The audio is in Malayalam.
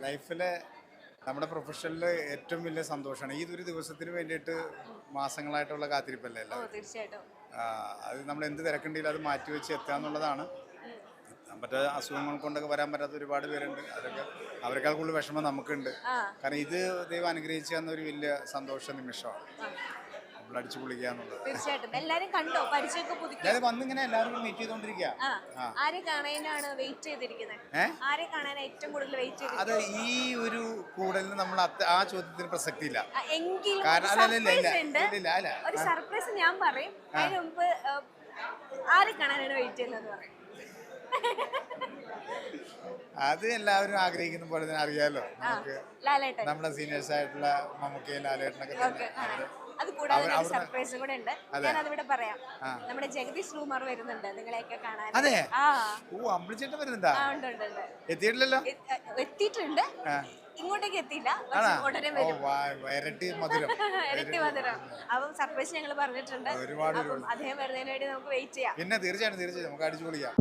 ലൈഫിലെ നമ്മുടെ പ്രൊഫഷനിൽ ഏറ്റവും വലിയ സന്തോഷമാണ് ഈ ഒരു ദിവസത്തിന് വേണ്ടിയിട്ട് മാസങ്ങളായിട്ടുള്ള കാത്തിരിപ്പല്ലേ എല്ലാവരും. തീർച്ചയായിട്ടും. അത് നമ്മൾ എന്ത് തിരക്കുണ്ടെങ്കിലും അത് മാറ്റിവെച്ച് എത്തുക എന്നുള്ളതാണ്. മറ്റേ അസുഖങ്ങൾ കൊണ്ടൊക്കെ വരാൻ പറ്റാത്ത ഒരുപാട് പേരുണ്ട്. അതൊക്കെ അവരെക്കാൾ കൂടുതൽ വിഷമം നമുക്കുണ്ട്. കാരണം ഇത് ദൈവം അനുഗ്രഹിച്ചു തന്ന ഒരു വലിയ സന്തോഷ നിമിഷമാണ്. നമ്മൾ അടിച്ചു പൊളിക്കുക എന്നുള്ളത്. തീർച്ചയായിട്ടും. എല്ലാരും കണ്ടോ? പരിചയമൊക്കെ പുതുക്കി ഞാൻ വന്നിങ്ങനെ എല്ലാവരും മീറ്റ് ചെയ്തോണ്ടിരിക്കുക. ആരെ കാണാനാണ് വെയിറ്റ് ചെയ്തിരിക്കുന്നത്? ആരെ കാണാൻ ഏറ്റവും കൂടുതൽ വെയിറ്റ് ചെയ്തിരിക്കുന്നത്? അത് ഈ ഒരു കൂടലിന് നമ്മൾ ആ ചോദ്യത്തിന് പ്രസക്തി ഇല്ല. എങ്കിലും ഒരു സർപ്രൈസ് ഞാൻ പറയും. അതിന് മുമ്പ് ആരെ കാണാനാണ് വെയിറ്റ് ചെയ്യുന്നത് പറയും. അത് എല്ലാവരും ആഗ്രഹിക്കുന്ന പോലെ തന്നെ അറിയാലോ. നമുക്ക് ലാലേട്ടൻ, നമ്മുടെ സീനിയേഴ്സ് ആയിട്ടുള്ള മമ്മൂക്കയും ലാലേട്ടനൊക്കെ അത് കൂടാതെ ഒരു സർപ്രൈസും കൂടെ ഉണ്ട്. ഞാൻ അതിവിടെ പറയാം. നമ്മുടെ ജഗദീഷ് റൂമർ വരുന്നുണ്ട് നിങ്ങളെയൊക്കെ കാണാൻ. അതെ, ഓ അമ്പിളിച്ചേട്ടൻ വരുന്നുണ്ടാ? എത്തിയിട്ടില്ലല്ലോ. എത്തിയിട്ടുണ്ട്, ഇങ്ങോട്ടേക്ക് എത്തിയില്ല. ഉടനെ വരും. ഇരട്ടി മധുരം. ഇരട്ടി മധുരം. അപ്പം സർപ്രൈസ് ഞങ്ങൾ പറഞ്ഞിട്ടുണ്ട്. അദ്ദേഹം വരുന്നതിന് വേണ്ടി നമുക്ക് വെയിറ്റ് ചെയ്യാം. പിന്നെ തീർച്ചയായിട്ടും നമുക്ക് അടിച്ചു പൊളിക്കാം.